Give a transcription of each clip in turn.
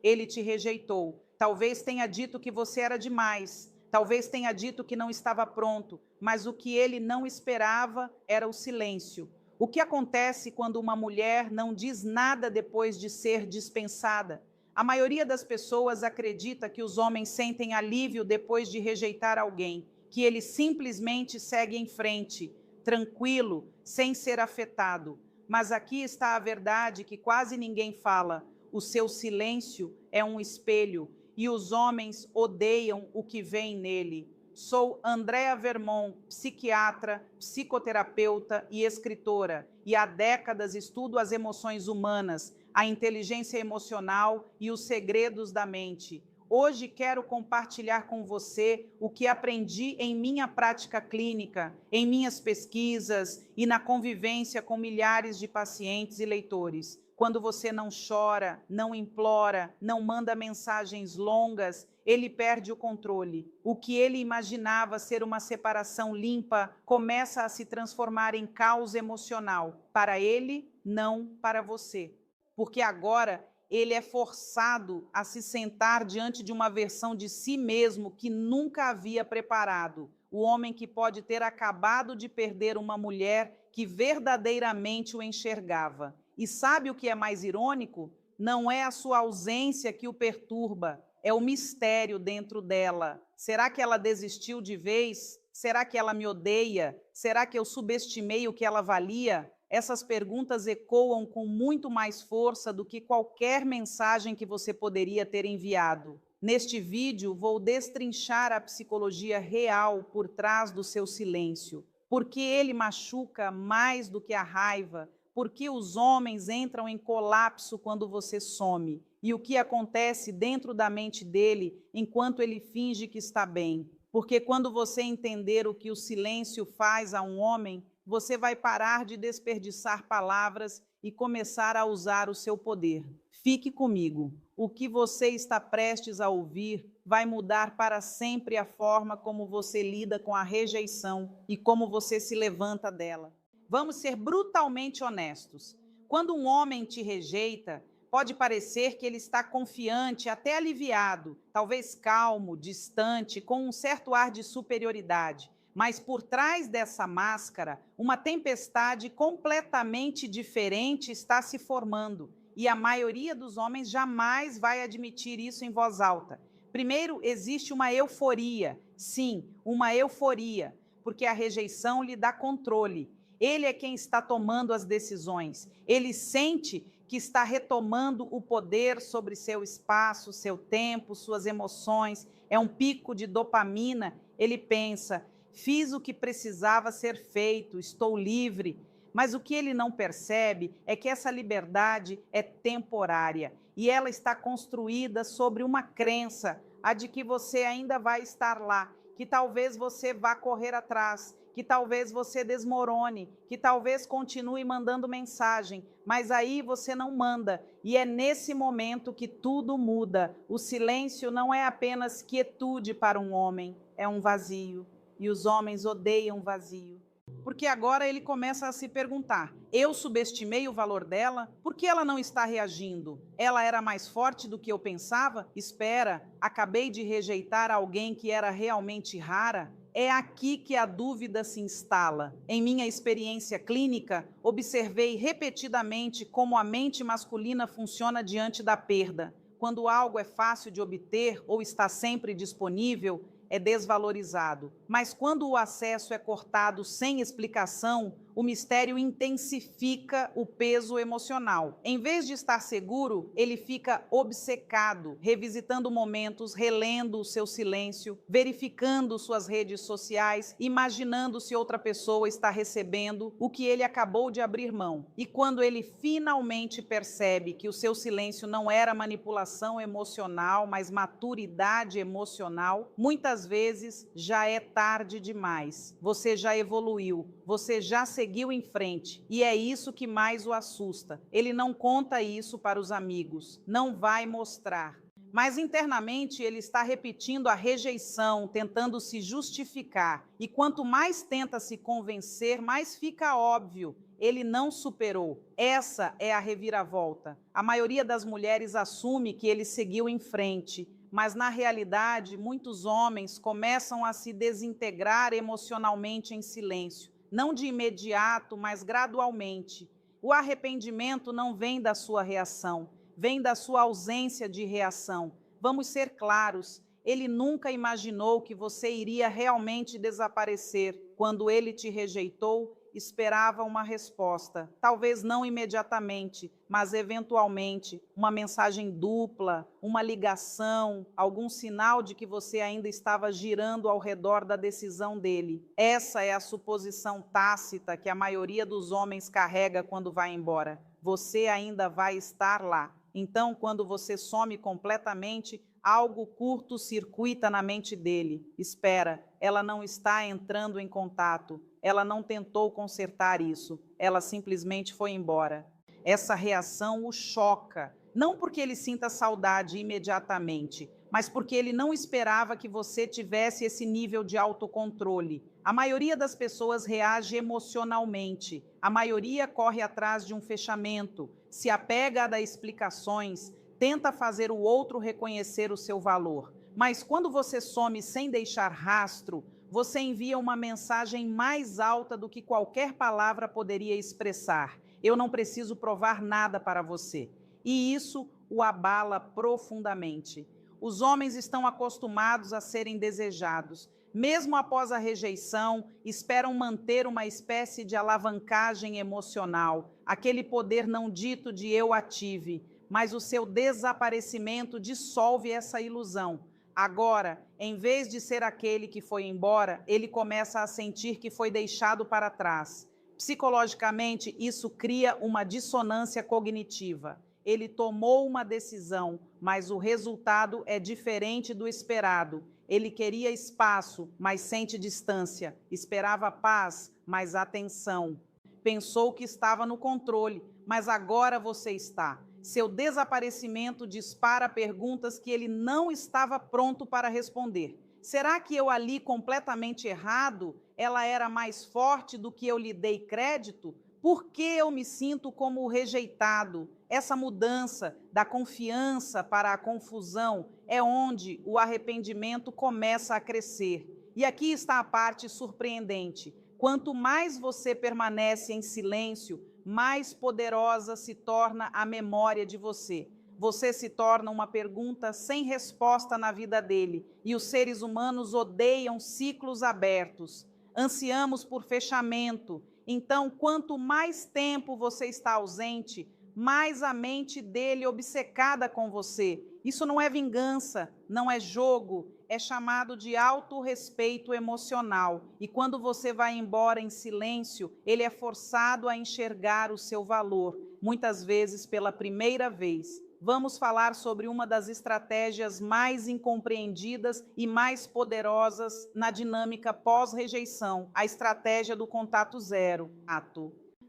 ele te rejeitou. Talvez tenha dito que você era demais. Talvez tenha dito que não estava pronto, mas o que ele não esperava era o silêncio. O que acontece quando uma mulher não diz nada depois de ser dispensada? A maioria das pessoas acredita que os homens sentem alívio depois de rejeitar alguém, que ele simplesmente segue em frente, tranquilo, sem ser afetado. Mas aqui está a verdade que quase ninguém fala. O seu silêncio é um espelho e os homens odeiam o que vem nele. Sou Andrea Vermont, psiquiatra, psicoterapeuta e escritora, e há décadas estudo as emoções humanas, a inteligência emocional e os segredos da mente. Hoje quero compartilhar com você o que aprendi em minha prática clínica, em minhas pesquisas e na convivência com milhares de pacientes e leitores. Quando você não chora, não implora, não manda mensagens longas, ele perde o controle. O que ele imaginava ser uma separação limpa começa a se transformar em caos emocional. Para ele, não para você. Porque agora ele é forçado a se sentar diante de uma versão de si mesmo que nunca havia preparado. O homem que pode ter acabado de perder uma mulher que verdadeiramente o enxergava. E sabe o que é mais irônico? Não é a sua ausência que o perturba, é o mistério dentro dela. Será que ela desistiu de vez? Será que ela me odeia? Será que eu subestimei o que ela valia? Essas perguntas ecoam com muito mais força do que qualquer mensagem que você poderia ter enviado. Neste vídeo, vou destrinchar a psicologia real por trás do seu silêncio. Por que ele machuca mais do que a raiva? Por que os homens entram em colapso quando você some? E o que acontece dentro da mente dele enquanto ele finge que está bem? Porque quando você entender o que o silêncio faz a um homem, você vai parar de desperdiçar palavras e começar a usar o seu poder. Fique comigo. O que você está prestes a ouvir vai mudar para sempre a forma como você lida com a rejeição e como você se levanta dela. Vamos ser brutalmente honestos. Quando um homem te rejeita, pode parecer que ele está confiante, até aliviado, talvez calmo, distante, com um certo ar de superioridade. Mas por trás dessa máscara, uma tempestade completamente diferente está se formando. E a maioria dos homens jamais vai admitir isso em voz alta. Primeiro, existe uma euforia. Sim, uma euforia, porque a rejeição lhe dá controle. Ele é quem está tomando as decisões. Ele sente que está retomando o poder sobre seu espaço, seu tempo, suas emoções. É um pico de dopamina. Ele pensa: fiz o que precisava ser feito, estou livre. Mas o que ele não percebe é que essa liberdade é temporária e ela está construída sobre uma crença, a de que você ainda vai estar lá, que talvez você vá correr atrás, que talvez você desmorone, que talvez continue mandando mensagem, mas aí você não manda. E é nesse momento que tudo muda. O silêncio não é apenas quietude para um homem, é um vazio. E os homens odeiam vazio. Porque agora ele começa a se perguntar: eu subestimei o valor dela? Por que ela não está reagindo? Ela era mais forte do que eu pensava? Espera, acabei de rejeitar alguém que era realmente rara? É aqui que a dúvida se instala. Em minha experiência clínica, observei repetidamente como a mente masculina funciona diante da perda. Quando algo é fácil de obter ou está sempre disponível, é desvalorizado. Mas quando o acesso é cortado sem explicação, o mistério intensifica o peso emocional. Em vez de estar seguro, ele fica obcecado, revisitando momentos, relendo o seu silêncio, verificando suas redes sociais, imaginando se outra pessoa está recebendo o que ele acabou de abrir mão. E quando ele finalmente percebe que o seu silêncio não era manipulação emocional, mas maturidade emocional, muitas vezes já é tarde demais. Você já evoluiu, você já seguiu em frente. E é isso que mais o assusta. Ele não conta isso para os amigos, não vai mostrar. Mas internamente ele está repetindo a rejeição, tentando se justificar. E quanto mais tenta se convencer, mais fica óbvio. ele não superou. Essa é a reviravolta. A maioria das mulheres assume que ele seguiu em frente, mas na realidade, muitos homens começam a se desintegrar emocionalmente em silêncio, não de imediato, mas gradualmente. O arrependimento não vem da sua reação, vem da sua ausência de reação. Vamos ser claros, ele nunca imaginou que você iria realmente desaparecer. Quando ele te rejeitou, esperava uma resposta, talvez não imediatamente, mas eventualmente, uma mensagem dupla, uma ligação, algum sinal de que você ainda estava girando ao redor da decisão dele. Essa é a suposição tácita que a maioria dos homens carrega quando vai embora. Você ainda vai estar lá. Então, quando você some completamente, algo curto-circuita na mente dele. Espera, ela não está entrando em contato. Ela não tentou consertar isso. Ela simplesmente foi embora. Essa reação o choca. Não porque ele sinta saudade imediatamente, mas porque ele não esperava que você tivesse esse nível de autocontrole. A maioria das pessoas reage emocionalmente. A maioria corre atrás de um fechamento, se apega a dar explicações, tenta fazer o outro reconhecer o seu valor. Mas quando você some sem deixar rastro, você envia uma mensagem mais alta do que qualquer palavra poderia expressar. Eu não preciso provar nada para você. E isso o abala profundamente. Os homens estão acostumados a serem desejados. Mesmo após a rejeição, esperam manter uma espécie de alavancagem emocional, aquele poder não dito de eu a tive. Mas o seu desaparecimento dissolve essa ilusão. Agora, em vez de ser aquele que foi embora, ele começa a sentir que foi deixado para trás. Psicologicamente, isso cria uma dissonância cognitiva. Ele tomou uma decisão, mas o resultado é diferente do esperado. Ele queria espaço, mas sente distância. Esperava paz, mas atenção. Pensou que estava no controle, mas agora você está. Seu desaparecimento dispara perguntas que ele não estava pronto para responder. Será que eu a li completamente errado? Ela era mais forte do que eu lhe dei crédito? Por que eu me sinto como rejeitado? Essa mudança da confiança para a confusão é onde o arrependimento começa a crescer. E aqui está a parte surpreendente. Quanto mais você permanece em silêncio, mais poderosa se torna a memória de você. Você se torna uma pergunta sem resposta na vida dele. E os seres humanos odeiam ciclos abertos. Ansiamos por fechamento. Então, quanto mais tempo você está ausente, mais a mente dele obcecada com você. Isso não é vingança, não é jogo, é chamado de autorrespeito emocional. E quando você vai embora em silêncio, ele é forçado a enxergar o seu valor, muitas vezes pela primeira vez. Vamos falar sobre uma das estratégias mais incompreendidas e mais poderosas na dinâmica pós-rejeição, a estratégia do contato zero.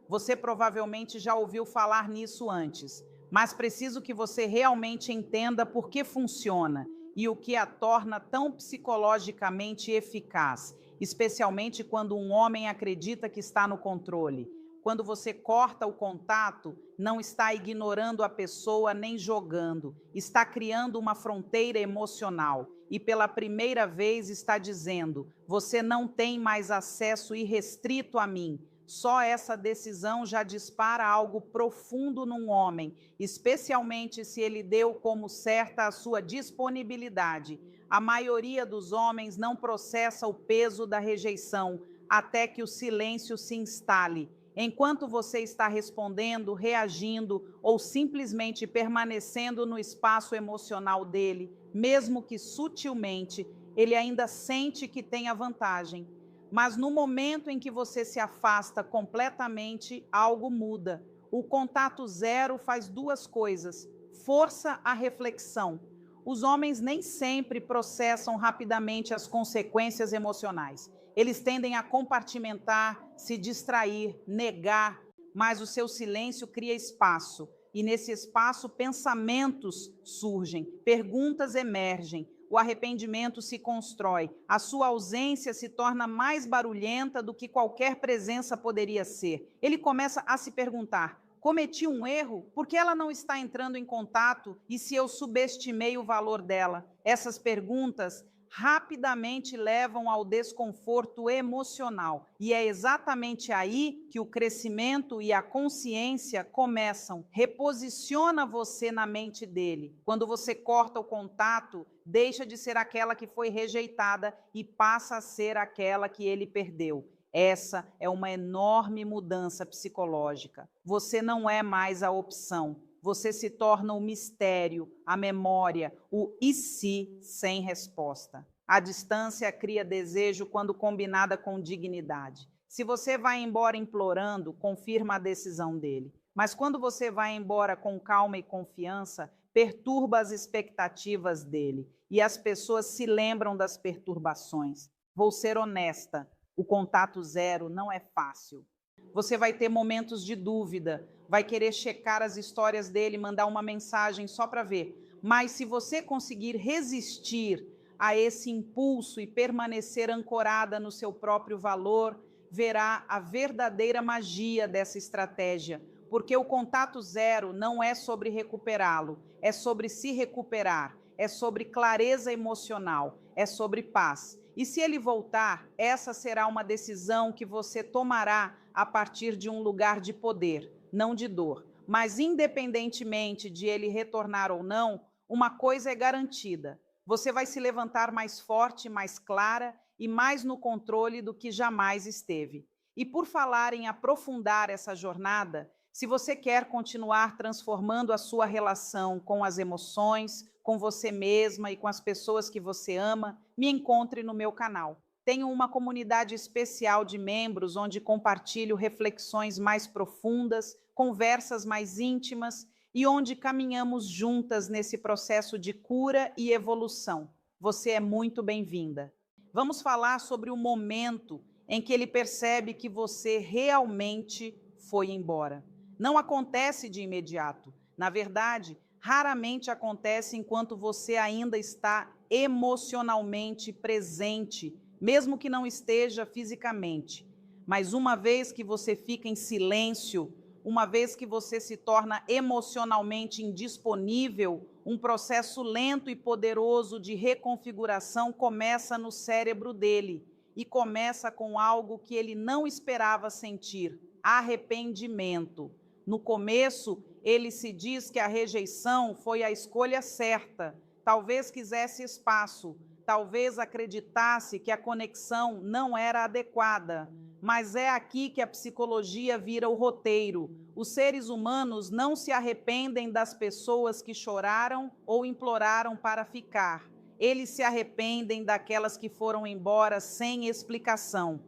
Você provavelmente já ouviu falar nisso antes, mas preciso que você realmente entenda por que funciona e o que a torna tão psicologicamente eficaz, especialmente quando um homem acredita que está no controle. Quando você corta o contato, não está ignorando a pessoa nem jogando, está criando uma fronteira emocional e pela primeira vez está dizendo: você não tem mais acesso irrestrito a mim. Só essa decisão já dispara algo profundo num homem, especialmente se ele deu como certa a sua disponibilidade. A maioria dos homens não processa o peso da rejeição até que o silêncio se instale. Enquanto você está respondendo, reagindo ou simplesmente permanecendo no espaço emocional dele, mesmo que sutilmente, ele ainda sente que tem a vantagem. Mas no momento em que você se afasta completamente, algo muda. O contato zero faz duas coisas: força a reflexão. Os homens nem sempre processam rapidamente as consequências emocionais. Eles tendem a compartimentar, se distrair, negar, mas o seu silêncio cria espaço. E nesse espaço, pensamentos surgem, perguntas emergem. o arrependimento se constrói. A sua ausência se torna mais barulhenta do que qualquer presença poderia ser. Ele começa a se perguntar: cometi um erro? Por que ela não está entrando em contato? E se eu subestimei o valor dela? Essas perguntas rapidamente levam ao desconforto emocional. E é exatamente aí que o crescimento e a consciência começam. Reposiciona você na mente dele. Quando você corta o contato, deixa de ser aquela que foi rejeitada e passa a ser aquela que ele perdeu. Essa é uma enorme mudança psicológica. Você não é mais a opção. Você se torna o mistério, a memória, o e se sem resposta. A distância cria desejo quando combinada com dignidade. Se você vai embora implorando, confirma a decisão dele. Mas quando você vai embora com calma e confiança, perturba as expectativas dele. E as pessoas se lembram das perturbações. Vou ser honesta, o contato zero não é fácil. Você vai ter momentos de dúvida, vai querer checar as histórias dele, mandar uma mensagem só para ver. Mas se você conseguir resistir a esse impulso e permanecer ancorada no seu próprio valor, verá a verdadeira magia dessa estratégia. Porque o contato zero não é sobre recuperá-lo, é sobre se recuperar, é sobre clareza emocional, é sobre paz. E se ele voltar, essa será uma decisão que você tomará a partir de um lugar de poder, não de dor. Mas independentemente de ele retornar ou não, uma coisa é garantida: você vai se levantar mais forte, mais clara e mais no controle do que jamais esteve. E por falar em aprofundar essa jornada, se você quer continuar transformando a sua relação com as emoções, com você mesma e com as pessoas que você ama, me encontre no meu canal. Tenho uma comunidade especial de membros onde compartilho reflexões mais profundas, conversas mais íntimas e onde caminhamos juntas nesse processo de cura e evolução. Você é muito bem-vinda. Vamos falar sobre o momento em que ele percebe que você realmente foi embora. Não acontece de imediato. Na verdade, raramente acontece enquanto você ainda está emocionalmente presente, mesmo que não esteja fisicamente. Mas uma vez que você fica em silêncio, uma vez que você se torna emocionalmente indisponível, um processo lento e poderoso de reconfiguração começa no cérebro dele e começa com algo que ele não esperava sentir: arrependimento. No começo, ele se diz que a rejeição foi a escolha certa. Talvez quisesse espaço, talvez acreditasse que a conexão não era adequada. Mas é aqui que a psicologia vira o roteiro. Os seres humanos não se arrependem das pessoas que choraram ou imploraram para ficar. Eles se arrependem daquelas que foram embora sem explicação.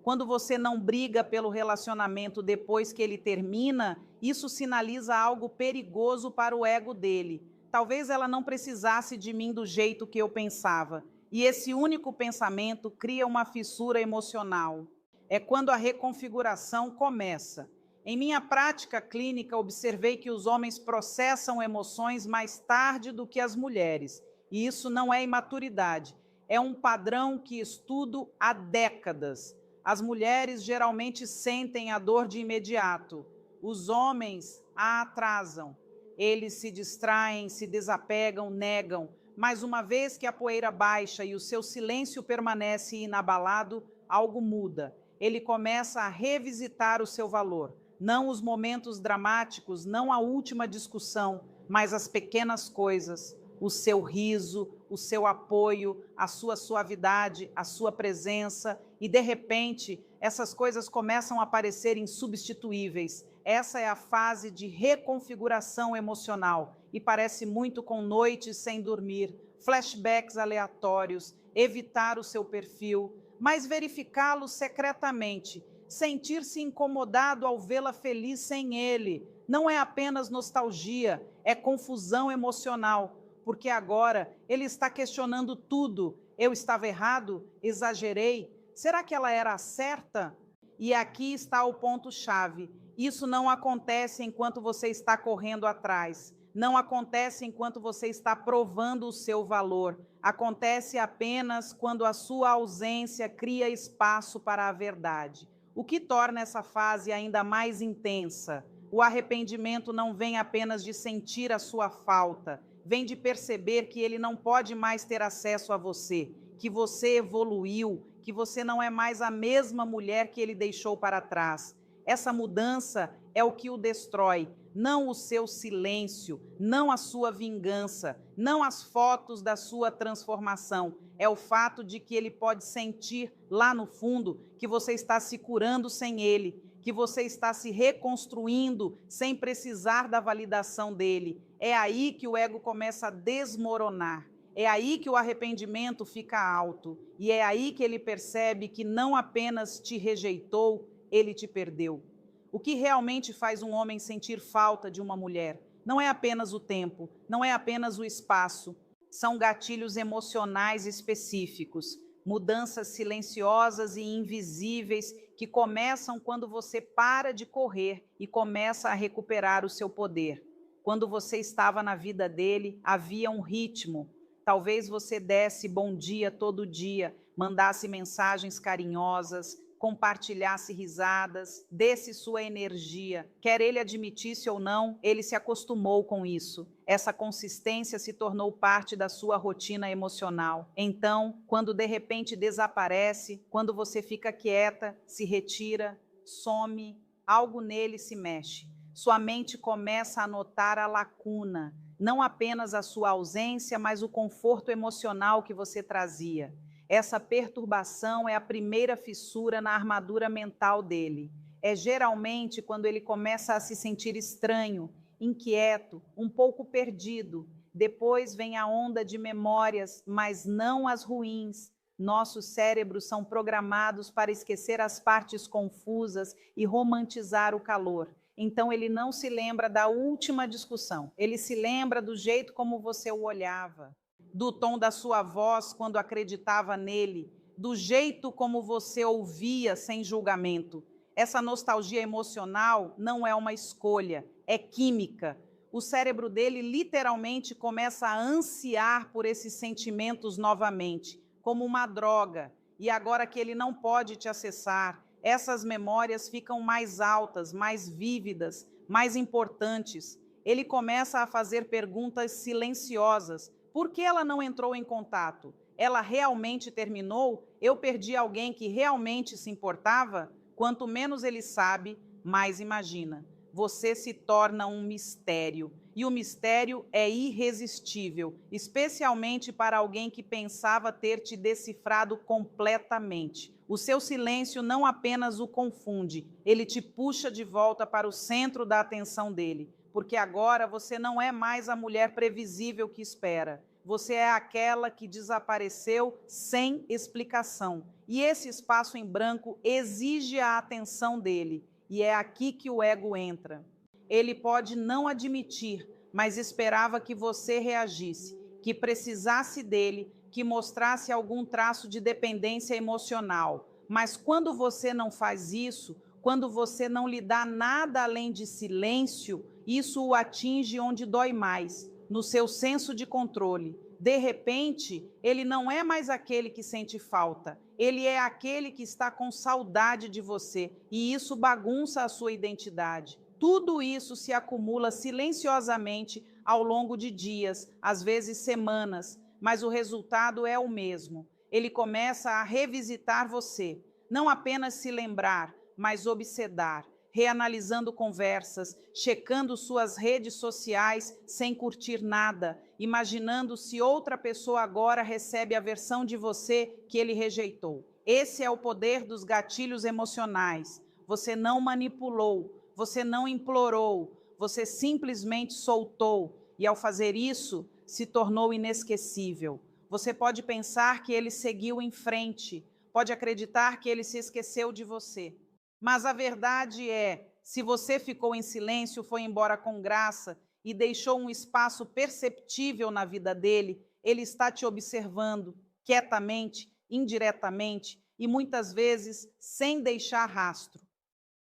Quando você não briga pelo relacionamento depois que ele termina, isso sinaliza algo perigoso para o ego dele. Talvez ela não precisasse de mim do jeito que eu pensava. E esse único pensamento cria uma fissura emocional. É quando a reconfiguração começa. Em minha prática clínica, observei que os homens processam emoções mais tarde do que as mulheres. E isso não é imaturidade. É um padrão que estudo há décadas. As mulheres geralmente sentem a dor de imediato. Os homens a atrasam. Eles se distraem, se desapegam, negam. Mas uma vez que a poeira baixa e o seu silêncio permanece inabalado, algo muda. Ele começa a revisitar o seu valor. Não os momentos dramáticos, não a última discussão, mas as pequenas coisas. O seu riso, o seu apoio, a sua suavidade, a sua presença. E, de repente, essas coisas começam a parecer insubstituíveis. Essa é a fase de reconfiguração emocional e parece muito com noites sem dormir, flashbacks aleatórios, evitar o seu perfil, mas verificá-lo secretamente, sentir-se incomodado ao vê-la feliz sem ele. Não é apenas nostalgia, é confusão emocional, porque agora ele está questionando tudo. Eu estava errado? Exagerei? Será que ela era a certa? E aqui está o ponto-chave. Isso não acontece enquanto você está correndo atrás. não acontece enquanto você está provando o seu valor. Acontece apenas quando a sua ausência cria espaço para a verdade. O que torna essa fase ainda mais intensa? O arrependimento não vem apenas de sentir a sua falta, vem de perceber que ele não pode mais ter acesso a você, que você evoluiu, que você não é mais a mesma mulher que ele deixou para trás. Essa mudança é o que o destrói, não o seu silêncio, não a sua vingança, não as fotos da sua transformação. É o fato de que ele pode sentir lá no fundo que você está se curando sem ele, que você está se reconstruindo sem precisar da validação dele. É aí que o ego começa a desmoronar. É aí que o arrependimento fica alto. E é aí que ele percebe que não apenas te rejeitou, ele te perdeu. O que realmente faz um homem sentir falta de uma mulher não é apenas o tempo, não é apenas o espaço, são gatilhos emocionais específicos, mudanças silenciosas e invisíveis que começam quando você para de correr e começa a recuperar o seu poder. Quando você estava na vida dele, havia um ritmo. Talvez você desse bom dia todo dia, mandasse mensagens carinhosas, compartilhasse risadas, desse sua energia. Quer ele admitisse ou não, ele se acostumou com isso. Essa consistência se tornou parte da sua rotina emocional. Então, quando de repente desaparece, quando você fica quieta, se retira, some, algo nele se mexe. Sua mente começa a notar a lacuna, não apenas a sua ausência, mas o conforto emocional que você trazia. Essa perturbação é a primeira fissura na armadura mental dele. É geralmente quando ele começa a se sentir estranho, inquieto, um pouco perdido. Depois vem a onda de memórias, mas não as ruins. Nossos cérebros são programados para esquecer as partes confusas e romantizar o calor. Então ele não se lembra da última discussão, ele se lembra do jeito como você o olhava, do tom da sua voz quando acreditava nele, do jeito como você ouvia sem julgamento. Essa nostalgia emocional não é uma escolha, é química. O cérebro dele literalmente começa a ansiar por esses sentimentos novamente, como uma droga. E agora que ele não pode te acessar, essas memórias ficam mais altas, mais vívidas, mais importantes. Ele começa a fazer perguntas silenciosas. Por que ela não entrou em contato? Ela realmente terminou? Eu perdi alguém que realmente se importava? Quanto menos ele sabe, mais imagina. Você se torna um mistério. E o mistério é irresistível, especialmente para alguém que pensava ter te decifrado completamente. O seu silêncio não apenas o confunde, ele te puxa de volta para o centro da atenção dele, porque agora você não é mais a mulher previsível que espera. Você é aquela que desapareceu sem explicação. E esse espaço em branco exige a atenção dele. E é aqui que o ego entra. Ele pode não admitir, mas esperava que você reagisse, que precisasse dele, que mostrasse algum traço de dependência emocional. Mas quando você não faz isso, quando você não lhe dá nada além de silêncio, isso o atinge onde dói mais, no seu senso de controle. De repente, ele não é mais aquele que sente falta, ele é aquele que está com saudade de você, e isso bagunça a sua identidade. Tudo isso se acumula silenciosamente ao longo de dias, às vezes semanas, mas o resultado é o mesmo. Ele começa a revisitar você, não apenas se lembrar, mas obsedar, reanalisando conversas, checando suas redes sociais sem curtir nada, imaginando se outra pessoa agora recebe a versão de você que ele rejeitou. Esse é o poder dos gatilhos emocionais. Você não manipulou, você não implorou, você simplesmente soltou, e ao fazer isso, se tornou inesquecível. Você pode pensar que ele seguiu em frente, pode acreditar que ele se esqueceu de você. Mas a verdade é, se você ficou em silêncio, foi embora com graça e deixou um espaço perceptível na vida dele, ele está te observando quietamente, indiretamente e muitas vezes sem deixar rastro.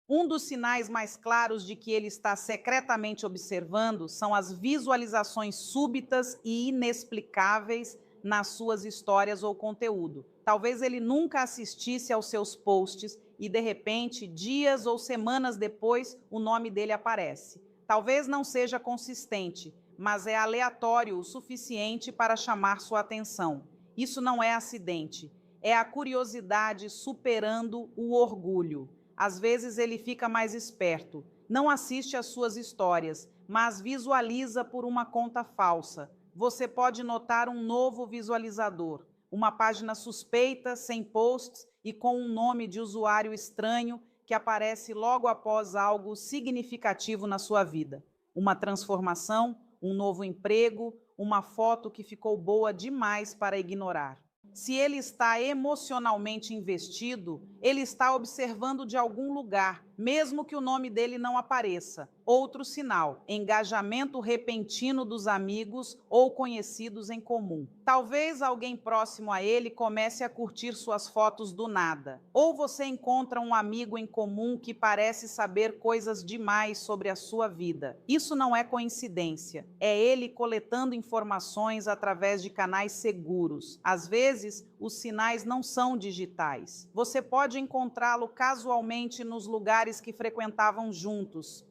Um dos sinais mais claros de que ele está secretamente observando são as visualizações súbitas e inexplicáveis nas suas histórias ou conteúdo. Talvez ele nunca assistisse aos seus posts e, de repente, dias ou semanas depois, o nome dele aparece. Talvez não seja consistente, mas é aleatório o suficiente para chamar sua atenção. Isso não é acidente, é a curiosidade superando o orgulho. Às vezes ele fica mais esperto, não assiste às suas histórias, mas visualiza por uma conta falsa. Você pode notar um novo visualizador, uma página suspeita, sem posts e com um nome de usuário estranho que aparece logo após algo significativo na sua vida. Uma transformação, um novo emprego, uma foto que ficou boa demais para ignorar. Se ele está emocionalmente investido, ele está observando de algum lugar, mesmo que o nome dele não apareça. Outro sinal: engajamento repentino dos amigos ou conhecidos em comum. Talvez alguém próximo a ele comece a curtir suas fotos do nada. Ou você encontra um amigo em comum que parece saber coisas demais sobre a sua vida. Isso não é coincidência. É ele coletando informações através de canais seguros. Às vezes, os sinais não são digitais. Você pode encontrá-lo casualmente nos lugares que frequentavam juntos.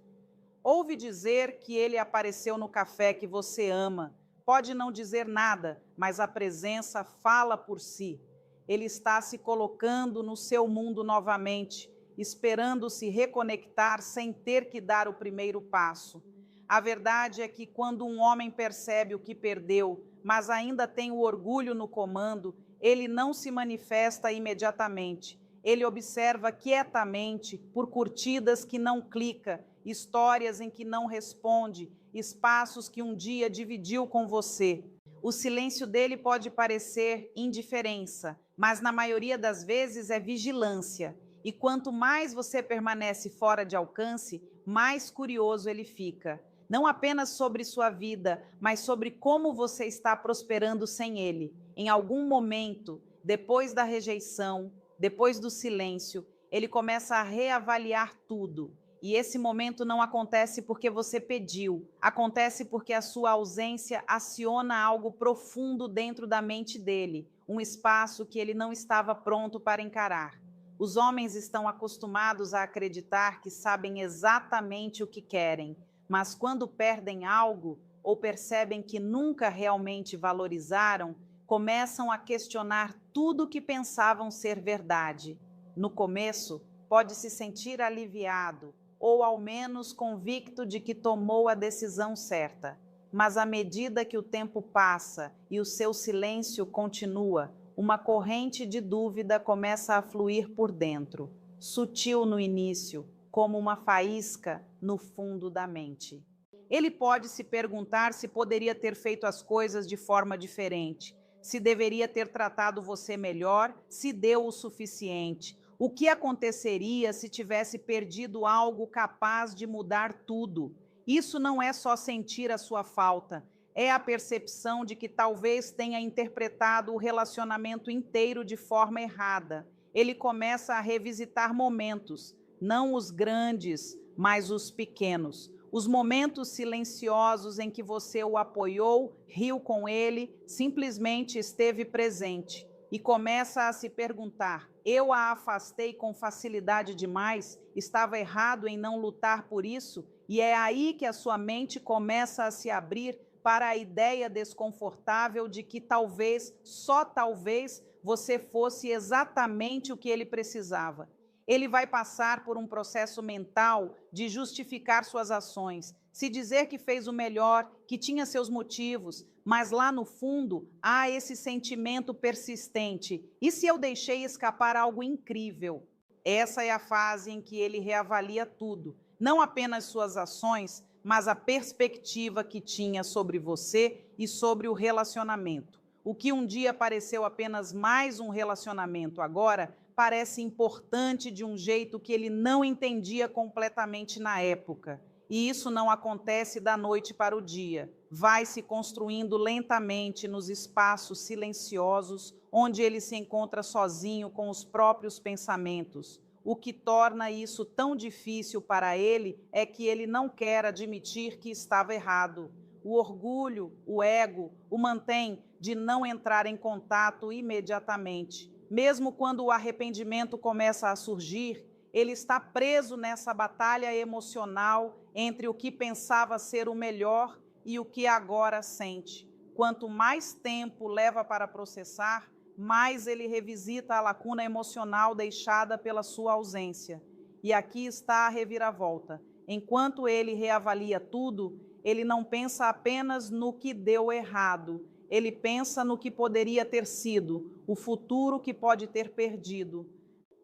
Ouve dizer que ele apareceu no café que você ama. Pode não dizer nada, mas a presença fala por si. Ele está se colocando no seu mundo novamente, esperando se reconectar sem ter que dar o primeiro passo. A verdade é que quando um homem percebe o que perdeu, mas ainda tem o orgulho no comando, ele não se manifesta imediatamente. Ele observa quietamente por curtidas que não clica, histórias em que não responde, espaços que um dia dividiu com você. O silêncio dele pode parecer indiferença, mas na maioria das vezes é vigilância. E quanto mais você permanece fora de alcance, mais curioso ele fica. Não apenas sobre sua vida, mas sobre como você está prosperando sem ele. Em algum momento, depois da rejeição, depois do silêncio, ele começa a reavaliar tudo. E esse momento não acontece porque você pediu, acontece porque a sua ausência aciona algo profundo dentro da mente dele, um espaço que ele não estava pronto para encarar. Os homens estão acostumados a acreditar que sabem exatamente o que querem, mas quando perdem algo ou percebem que nunca realmente valorizaram, começam a questionar tudo o que pensavam ser verdade. No começo, pode se sentir aliviado, ou ao menos convicto de que tomou a decisão certa. Mas à medida que o tempo passa e o seu silêncio continua, uma corrente de dúvida começa a fluir por dentro, sutil no início, como uma faísca no fundo da mente. Ele pode se perguntar se poderia ter feito as coisas de forma diferente, se deveria ter tratado você melhor, se deu o suficiente. O que aconteceria se tivesse perdido algo capaz de mudar tudo? Isso não é só sentir a sua falta, é a percepção de que talvez tenha interpretado o relacionamento inteiro de forma errada. Ele começa a revisitar momentos, não os grandes, mas os pequenos. Os momentos silenciosos em que você o apoiou, riu com ele, simplesmente esteve presente. E começa a se perguntar: eu a afastei com facilidade demais? Estava errado em não lutar por isso? E é aí que a sua mente começa a se abrir para a ideia desconfortável de que talvez, só talvez, você fosse exatamente o que ele precisava. Ele vai passar por um processo mental de justificar suas ações, se dizer que fez o melhor, que tinha seus motivos, mas lá no fundo há esse sentimento persistente. E se eu deixei escapar algo incrível? Essa é a fase em que ele reavalia tudo, não apenas suas ações, mas a perspectiva que tinha sobre você e sobre o relacionamento. O que um dia pareceu apenas mais um relacionamento, agora parece importante de um jeito que ele não entendia completamente na época. E isso não acontece da noite para o dia. Vai se construindo lentamente nos espaços silenciosos, onde ele se encontra sozinho com os próprios pensamentos. O que torna isso tão difícil para ele é que ele não quer admitir que estava errado. O orgulho, o ego, o mantém de não entrar em contato imediatamente. Mesmo quando o arrependimento começa a surgir, ele está preso nessa batalha emocional entre o que pensava ser o melhor e o que agora sente. Quanto mais tempo leva para processar, mais ele revisita a lacuna emocional deixada pela sua ausência. E aqui está a reviravolta. Enquanto ele reavalia tudo, ele não pensa apenas no que deu errado, ele pensa no que poderia ter sido, o futuro que pode ter perdido.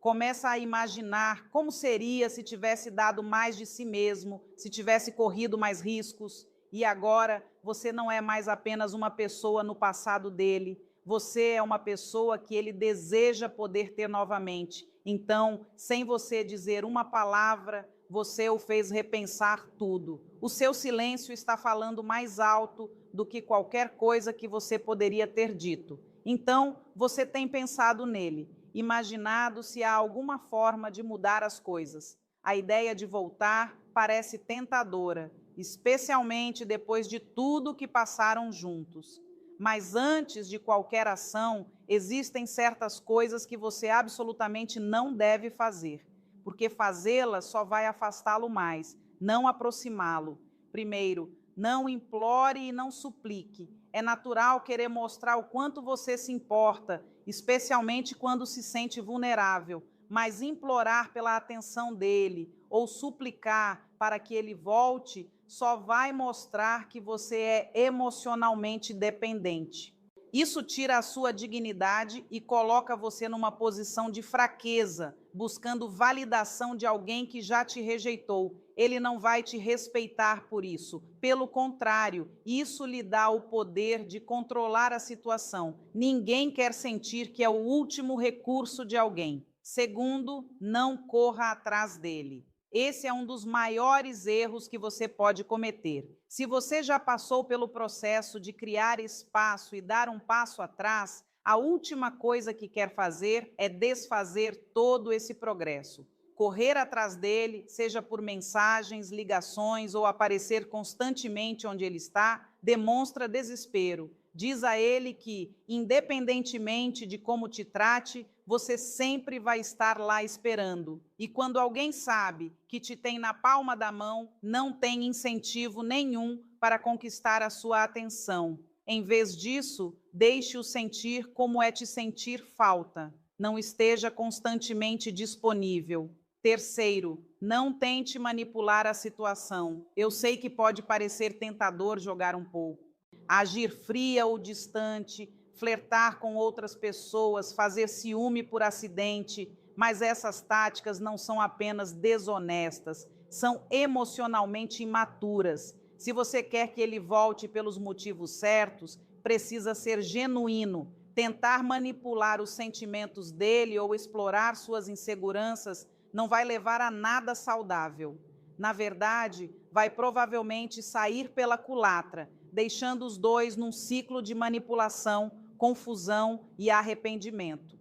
Começa a imaginar como seria se tivesse dado mais de si mesmo, se tivesse corrido mais riscos. E agora você não é mais apenas uma pessoa no passado dele, você é uma pessoa que ele deseja poder ter novamente. Então, sem você dizer uma palavra, você o fez repensar tudo. O seu silêncio está falando mais alto do que qualquer coisa que você poderia ter dito. Então, você tem pensado nele, imaginado se há alguma forma de mudar as coisas. A ideia de voltar parece tentadora, especialmente depois de tudo que passaram juntos. Mas antes de qualquer ação, existem certas coisas que você absolutamente não deve fazer, porque fazê-las só vai afastá-lo mais, não aproximá-lo. Primeiro, não implore e não suplique. É natural querer mostrar o quanto você se importa, especialmente quando se sente vulnerável, mas implorar pela atenção dele ou suplicar para que ele volte só vai mostrar que você é emocionalmente dependente. Isso tira a sua dignidade e coloca você numa posição de fraqueza, buscando validação de alguém que já te rejeitou. Ele não vai te respeitar por isso. Pelo contrário, isso lhe dá o poder de controlar a situação. Ninguém quer sentir que é o último recurso de alguém. Segundo, não corra atrás dele. Esse é um dos maiores erros que você pode cometer. Se você já passou pelo processo de criar espaço e dar um passo atrás, a última coisa que quer fazer é desfazer todo esse progresso. Correr atrás dele, seja por mensagens, ligações ou aparecer constantemente onde ele está, demonstra desespero. Diz a ele que, independentemente de como te trate, você sempre vai estar lá esperando. E quando alguém sabe que te tem na palma da mão, não tem incentivo nenhum para conquistar a sua atenção. Em vez disso, deixe-o sentir como é te sentir falta. Não esteja constantemente disponível. Terceiro, não tente manipular a situação. Eu sei que pode parecer tentador jogar um pouco. Agir fria ou distante, flertar com outras pessoas, fazer ciúme por acidente, mas essas táticas não são apenas desonestas, são emocionalmente imaturas. Se você quer que ele volte pelos motivos certos, precisa ser genuíno. Tentar manipular os sentimentos dele ou explorar suas inseguranças não vai levar a nada saudável. Na verdade, vai provavelmente sair pela culatra, deixando os dois num ciclo de manipulação, confusão e arrependimento.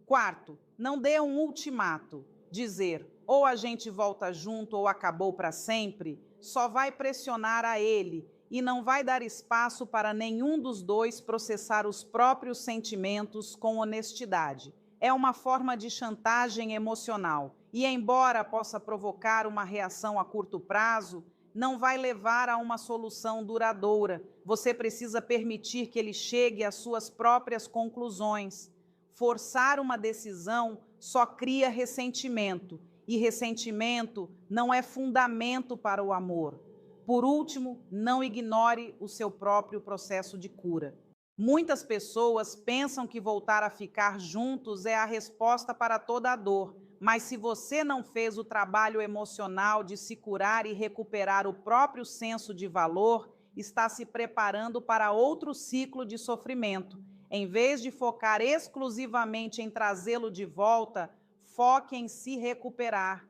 Quarto, não dê um ultimato. Dizer ou a gente volta junto ou acabou para sempre, só vai pressionar a ele e não vai dar espaço para nenhum dos dois processar os próprios sentimentos com honestidade. É uma forma de chantagem emocional e, embora possa provocar uma reação a curto prazo, não vai levar a uma solução duradoura. Você precisa permitir que ele chegue às suas próprias conclusões. Forçar uma decisão só cria ressentimento, e ressentimento não é fundamento para o amor. Por último, não ignore o seu próprio processo de cura. Muitas pessoas pensam que voltar a ficar juntos é a resposta para toda a dor, mas se você não fez o trabalho emocional de se curar e recuperar o próprio senso de valor, está se preparando para outro ciclo de sofrimento. Em vez de focar exclusivamente em trazê-lo de volta, foque em se recuperar.